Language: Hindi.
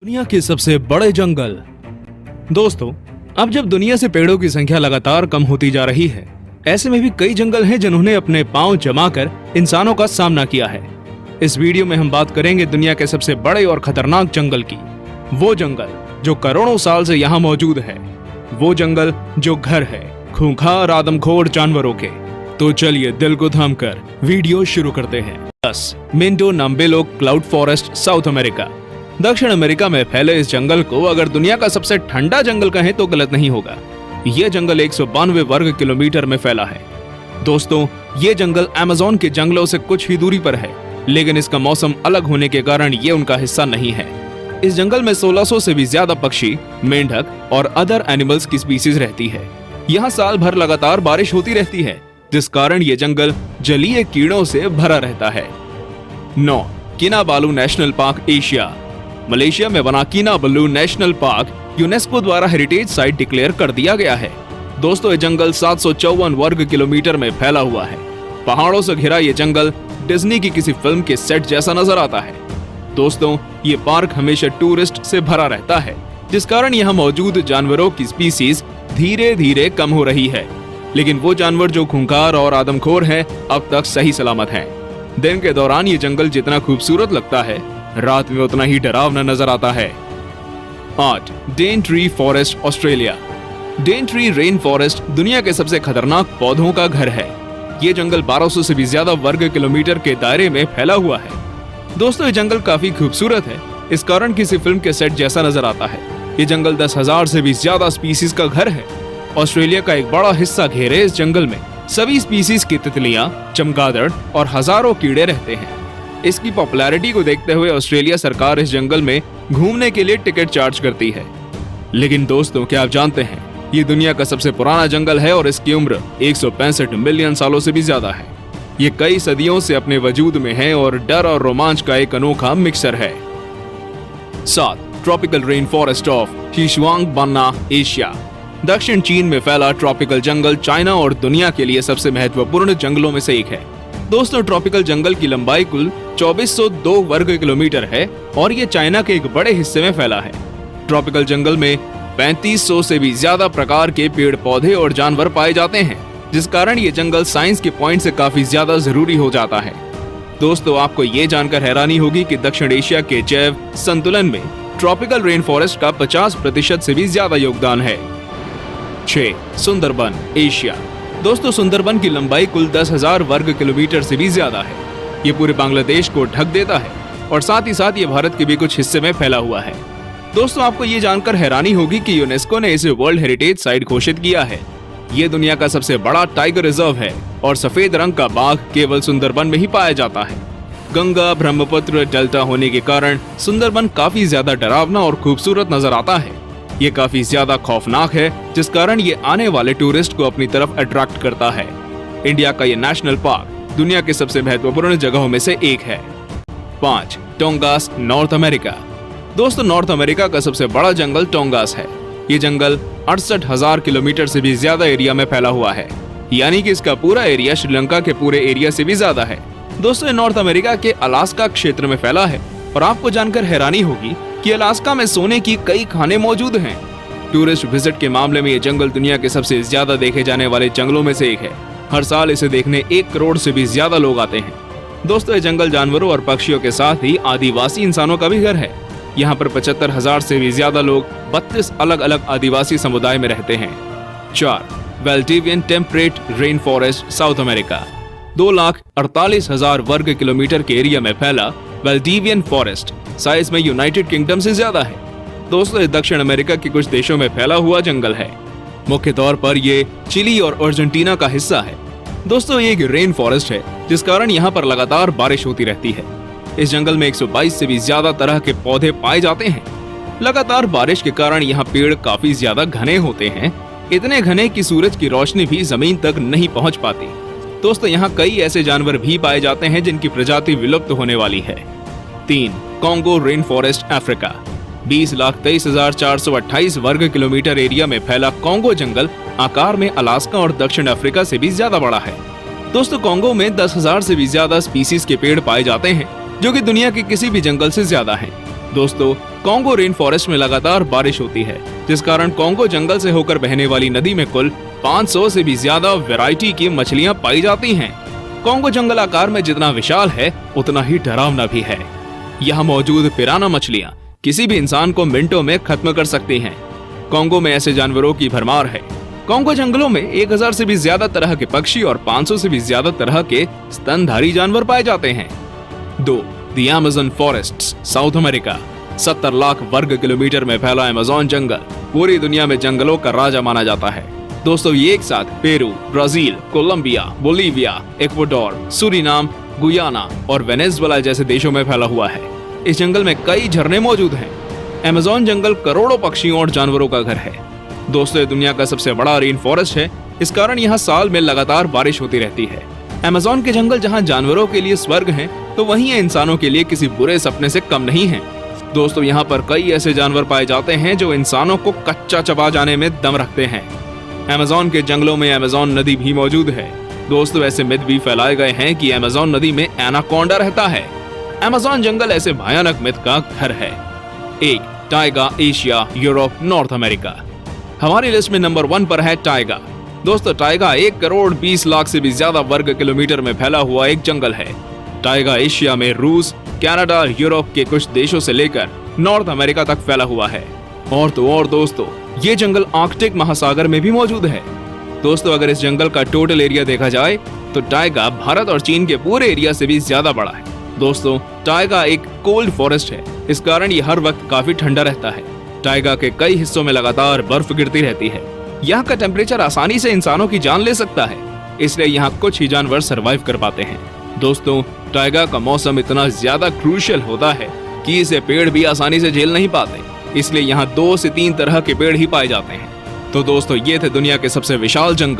दुनिया के सबसे बड़े जंगल। दोस्तों, अब जब दुनिया से पेड़ों की संख्या लगातार कम होती जा रही है, ऐसे में भी कई जंगल हैं जिन्होंने अपने पांव जमाकर इंसानों का सामना किया है। इस वीडियो में हम बात करेंगे दुनिया के सबसे बड़े और खतरनाक जंगल की। वो जंगल जो करोड़ों साल से यहाँ मौजूद है, वो जंगल जो घर है खूंखार आदमखोर जानवरों के। तो चलिए दिल को थामकर वीडियो शुरू करते हैं। 10 Mindo Nambillo cloud forest, South America. दक्षिण अमेरिका में फैले इस जंगल को अगर दुनिया का सबसे ठंडा जंगल कहें तो गलत नहीं होगा। यह जंगल 192 वर्ग किलोमीटर में फैला है। दोस्तों, ये जंगल अमेज़न के जंगलों से कुछ ही दूरी पर है, लेकिन इसका मौसम अलग होने के कारण ये उनका हिस्सा नहीं है। इस जंगल में 1600 से भी ज्यादा पक्षी, मेंढक और अदर एनिमल्स की स्पीसीज रहती है। यहाँ साल भर लगातार बारिश होती रहती है, जिस कारण ये जंगल जलीय कीड़ों से भरा रहता है। 9 किनाबालू नेशनल पार्क, एशिया। मलेशिया में बना किनाबालू नेशनल पार्क यूनेस्को द्वारा हेरिटेज साइट डिक्लेयर कर दिया गया है। दोस्तों, ये जंगल 754 वर्ग किलोमीटर में फैला हुआ है। पहाड़ों से घिरा ये जंगल डिज्नी की किसी फिल्म के सेट जैसा नजर आता है। दोस्तों, ये पार्क हमेशा टूरिस्ट से भरा रहता है, जिस कारण यहाँ मौजूद जानवरों की स्पीसीज धीरे धीरे कम हो रही है। लेकिन वो जानवर जो खूंखार और आदमखोर हैं, अब तक सही सलामत हैं। दिन के दौरान ये जंगल जितना खूबसूरत लगता है, रात में उतना ही डरावना नजर आता है। 8 Daintree forest, Australia. Daintree rain forest दुनिया के सबसे खतरनाक पौधों का घर है। ये जंगल 1200 से भी ज्यादा वर्ग किलोमीटर के दायरे में फैला हुआ है। दोस्तों, ये जंगल काफी खूबसूरत है, इस कारण किसी फिल्म के सेट जैसा नजर आता है। ये जंगल 10,000 से भी ज्यादा स्पीसीज का घर है। ऑस्ट्रेलिया का एक बड़ा हिस्सा घेरे इस जंगल में सभी स्पीसीज की तितलियां, चमगादड़ और हजारों कीड़े रहते हैं। इसकी पॉपुलैरिटी को देखते हुए ऑस्ट्रेलिया सरकार इस जंगल में घूमने के लिए टिकट चार्ज करती है। लेकिन दोस्तों, क्या आप जानते हैं, ये दुनिया का सबसे पुराना जंगल है और इसकी उम्र 165 मिलियन सालों से भी ज्यादा है। ये कई सदियों से अपने वजूद में है और डर और रोमांच का एक अनोखा मिक्सर है। 7 tropical rain forest of Xishuangbanna, Asia. दक्षिण चीन में फैला ट्रॉपिकल जंगल चाइना और दुनिया के लिए सबसे महत्वपूर्ण जंगलों में से एक है। दोस्तों, ट्रॉपिकल जंगल की लंबाई कुल 2402 वर्ग किलोमीटर है और ये चाइना के एक बड़े हिस्से में फैला है। ट्रॉपिकल जंगल में 3500 से भी ज्यादा प्रकार के पेड़ पौधे और जानवर पाए जाते हैं, जिस कारण ये जंगल साइंस के पॉइंट से काफी ज्यादा जरूरी हो जाता है। दोस्तों, आपको ये जानकर हैरानी होगी कि दक्षिण एशिया के जैव संतुलन में ट्रॉपिकल रेन फॉरेस्ट का 50% से भी ज्यादा योगदान है। 6 सुंदरबन, एशिया। दोस्तों, सुंदरबन की लंबाई कुल 10,000 वर्ग किलोमीटर से भी ज्यादा है। ये पूरे बांग्लादेश को ढक देता है और साथ ही साथ ये भारत के भी कुछ हिस्से में फैला हुआ है। दोस्तों, आपको ये जानकर हैरानी होगी कि यूनेस्को ने इसे वर्ल्ड हेरिटेज साइट घोषित किया है। ये दुनिया का सबसे बड़ा टाइगर रिजर्व है और सफेद रंग का बाघ केवल सुंदरबन में ही पाया जाता है। गंगा ब्रह्मपुत्र डेल्टा होने के कारण सुंदरबन काफी ज्यादा डरावना और खूबसूरत नजर आता है। ये काफी ज्यादा खौफनाक है, जिस कारण ये आने वाले टूरिस्ट को अपनी तरफ अट्रैक्ट करता है। इंडिया का ये नेशनल पार्क दुनिया के सबसे महत्वपूर्ण जगहों में से एक है। 5 टोंगास, नॉर्थ अमेरिका। दोस्तों, नॉर्थ अमेरिका का सबसे बड़ा जंगल टोंगास है। ये जंगल 68,000 किलोमीटर से भी ज्यादा एरिया में फैला हुआ है, यानी कि इसका पूरा एरिया श्रीलंका के पूरे एरिया से भी ज्यादा है। दोस्तों, ये नॉर्थ अमेरिका के अलास्का क्षेत्र में फैला है और आपको जानकर हैरानी होगी कि अलास्का में सोने की कई खानें मौजूद हैं। टूरिस्ट विजिट के मामले में ये जंगल दुनिया के सबसे ज्यादा देखे जाने वाले जंगलों में से एक है। हर साल इसे देखने 1 करोड़ से भी ज्यादा लोग आते हैं। दोस्तों, ये जंगल जानवरों और पक्षियों के साथ ही आदिवासी इंसानों का भी घर है। यहाँ पर 75,000 से भी ज्यादा लोग 32 अलग अलग आदिवासी समुदाय में रहते हैं। 4 Valdivian temperate rain forest, South America. 2,48,000 वर्ग किलोमीटर के एरिया में फैला वेल्डिवियन फॉरेस्ट साइज में यूनाइटेड किंगडम से ज्यादा है। दोस्तों, ये दक्षिण अमेरिका के कुछ देशों में फैला हुआ जंगल है। मुख्य तौर पर ये चिली और अर्जेंटीना का हिस्सा है। दोस्तों, ये एक रेन फॉरेस्ट है, जिस कारण यहाँ पर लगातार बारिश होती रहती है। इस जंगल में 122 से भी ज्यादा तरह के पौधे पाए जाते हैं। लगातार बारिश के कारण यहाँ पेड़ काफी ज्यादा घने होते हैं, इतने घने कि सूरज की रोशनी भी जमीन तक नहीं पहुँच पाती। दोस्तों, यहाँ कई ऐसे जानवर भी पाए जाते हैं जिनकी प्रजाति विलुप्त होने वाली है। 3 कॉन्गो रेन फॉरेस्ट, अफ्रीका। 20,23,428 वर्ग किलोमीटर एरिया में फैला कॉन्गो जंगल आकार में अलास्का और दक्षिण अफ्रीका से भी ज्यादा बड़ा है। दोस्तों, कॉन्गो में 10,000 से भी ज्यादा स्पीसीज के पेड़ पाए जाते हैं, जो कि दुनिया के किसी भी जंगल से ज्यादा हैं। दोस्तों, कॉन्गो रेन फॉरेस्ट में लगातार बारिश होती है, जिस कारण कॉन्गो जंगल से होकर बहने वाली नदी में कुल 500 से भी ज्यादा वैरायटी की मछलियां पाई जाती हैं। कॉन्गो जंगल आकार में जितना विशाल है उतना ही डरावना भी है। यहाँ मौजूद पिराना मछलियां किसी भी इंसान को मिनटों में खत्म कर सकती हैं। कॉन्गो में ऐसे जानवरों की भरमार है। कॉन्गो जंगलों में 1000 से भी ज्यादा तरह के पक्षी और 500 से भी ज्यादा तरह के स्तनधारी जानवर पाए जाते हैं। 2. The Amazon forests, south America. 70 lakh वर्ग किलोमीटर में फैला अमेज़न जंगल पूरी दुनिया में जंगलों का राजा माना जाता है। दोस्तों, ये एक साथ Peru, Brazil, Colombia, Bolivia, Ecuador, Suriname, Guyana और वेनेजुएला जैसे देशों में फैला हुआ है। इस जंगल में कई झरने मौजूद हैं। अमेज़न जंगल करोड़ों पक्षियों और जानवरों का घर है। दोस्तों, ये दुनिया का सबसे बड़ा रेन फॉरेस्ट है। इस कारण यहाँ साल में लगातार बारिश होती रहती है। अमेज़न के जंगल जहाँ जानवरों के लिए स्वर्ग हैं, तो वहीं ये इंसानों के लिए किसी बुरे सपने से कम नहीं है। दोस्तों, यहाँ पर कई ऐसे जानवर पाए जाते हैं जो इंसानों को कच्चा चबा जाने में दम रखते हैं। अमेज़न के जंगलों में अमेज़न नदी भी मौजूद है। दोस्तों, ऐसे मिथ भी फैलाए गए हैं कि अमेज़न नदी में एनाकोंडा रहता है। अमेज़न जंगल ऐसे भयानक मिथ का घर है। 1. Tyga, Asia, Europe, north America. हमारी लिस्ट में नंबर 1 पर है टाइगा। दोस्तों, टाइगा 1 करोड़ 20 लाख से भी ज्यादा वर्ग किलोमीटर में फैला हुआ एक जंगल है। टाइगा एशिया में रूस, कनाडा, यूरोप के कुछ देशों से लेकर नॉर्थ अमेरिका तक फैला हुआ है। और तो और दोस्तों, ये जंगल आर्कटिक महासागर में भी मौजूद है। दोस्तों, अगर इस जंगल का टोटल एरिया देखा जाए तो टाइगा भारत और चीन के पूरे एरिया से भी ज्यादा बड़ा है। दोस्तों, टाइगा एक कोल्ड फॉरेस्ट है। इस कारण ये हर वक्त काफी ठंडा रहता है। टाइगा के कई हिस्सों में लगातार बर्फ गिरती रहती है। यहाँ का टेम्परेचर आसानी से इंसानों की जान ले सकता है, इसलिए यहाँ कुछ ही जानवर सरवाइव कर पाते हैं। दोस्तों, टाइगा का मौसम इतना ज्यादा क्रूशियल होता है कि इसे पेड़ भी आसानी से झेल नहीं पाते, इसलिए यहाँ 2 से 3 तरह के पेड़ ही पाए जाते हैं। तो दोस्तों, ये थे दुनिया के सबसे विशाल जंगल।